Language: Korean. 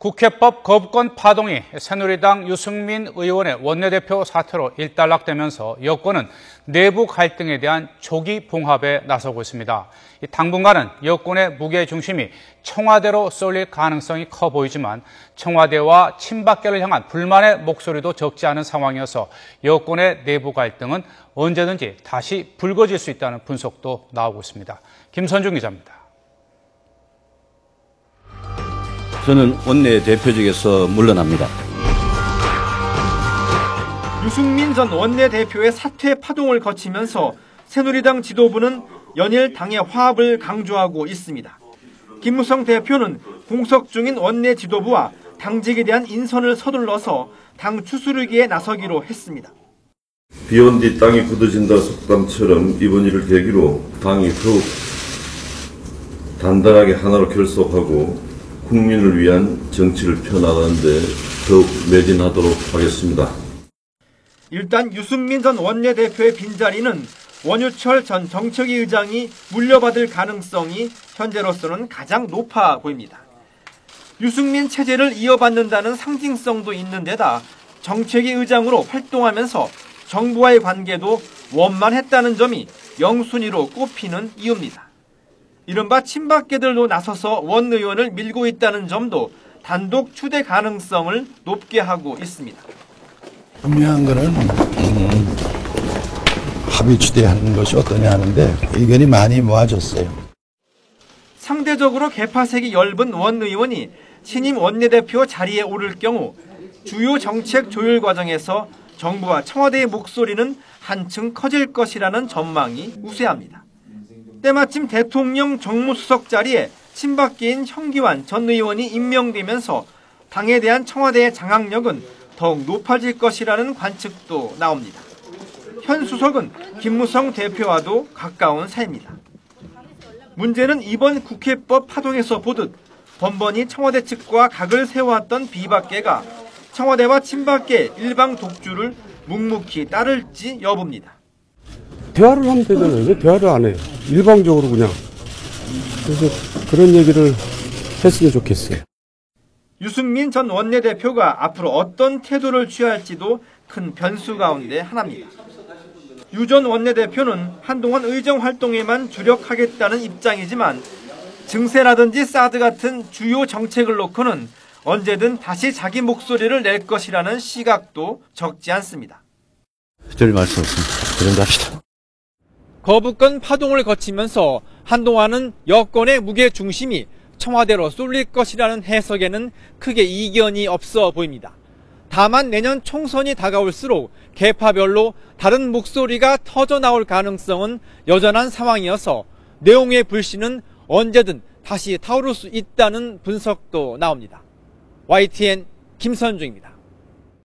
국회법 거부권 파동이 새누리당 유승민 의원의 원내대표 사퇴로 일단락되면서 여권은 내부 갈등에 대한 조기 봉합에 나서고 있습니다. 당분간은 여권의 무게중심이 청와대로 쏠릴 가능성이 커 보이지만 청와대와 친박계를 향한 불만의 목소리도 적지 않은 상황이어서 여권의 내부 갈등은 언제든지 다시 불거질 수 있다는 분석도 나오고 있습니다. 김선중 기자입니다. 저는 원내대표직에서 물러납니다. 유승민 전 원내대표의 사퇴 파동을 거치면서 새누리당 지도부는 연일 당의 화합을 강조하고 있습니다. 김무성 대표는 공석 중인 원내 지도부와 당직에 대한 인선을 서둘러서 당 추스르기에 나서기로 했습니다. 비온 뒤 땅이 굳어진다 속담처럼 이번 일을 계기로 당이 더욱 단단하게 하나로 결속하고 국민을 위한 정치를 펴나가는 데 더욱 매진하도록 하겠습니다. 일단 유승민 전 원내대표의 빈자리는 원유철 전 정책위 의장이 물려받을 가능성이 현재로서는 가장 높아 보입니다. 유승민 체제를 이어받는다는 상징성도 있는 데다 정책위 의장으로 활동하면서 정부와의 관계도 원만했다는 점이 영순위로 꼽히는 이유입니다. 이른바 친박계들도 나서서 원 의원을 밀고 있다는 점도 단독 추대 가능성을 높게 하고 있습니다. 분명한 것은 합의 추대하는 것이 어떠냐 하는데 의견이 많이 모아졌어요. 상대적으로 개파색이 엷은 원 의원이 신임 원내대표 자리에 오를 경우 주요 정책 조율 과정에서 정부와 청와대의 목소리는 한층 커질 것이라는 전망이 우세합니다. 때마침 대통령 정무수석 자리에 친박계인 형기환 전 의원이 임명되면서 당에 대한 청와대의 장악력은 더욱 높아질 것이라는 관측도 나옵니다. 현 수석은 김무성 대표와도 가까운 사이입니다. 문제는 이번 국회법 파동에서 보듯 번번이 청와대 측과 각을 세워왔던 비박계가 청와대와 친박계 일방 독주를 묵묵히 따를지 여부입니다. 대화를 하면 되잖아요. 왜 대화를 안 해요? 일방적으로 그냥. 그래서 그런 얘기를 했으면 좋겠어요. 유승민 전 원내대표가 앞으로 어떤 태도를 취할지도 큰 변수 가운데 하나입니다. 유 전 원내대표는 한동안 의정 활동에만 주력하겠다는 입장이지만 증세라든지 사드 같은 주요 정책을 놓고는 언제든 다시 자기 목소리를 낼 것이라는 시각도 적지 않습니다. 별 말씀 없습니다. 그 정도 합시다. 거부권 파동을 거치면서 한동안은 여권의 무게 중심이 청와대로 쏠릴 것이라는 해석에는 크게 이견이 없어 보입니다. 다만 내년 총선이 다가올수록 계파별로 다른 목소리가 터져나올 가능성은 여전한 상황이어서 내용의 불씨는 언제든 다시 타오를 수 있다는 분석도 나옵니다. YTN 김선중입니다.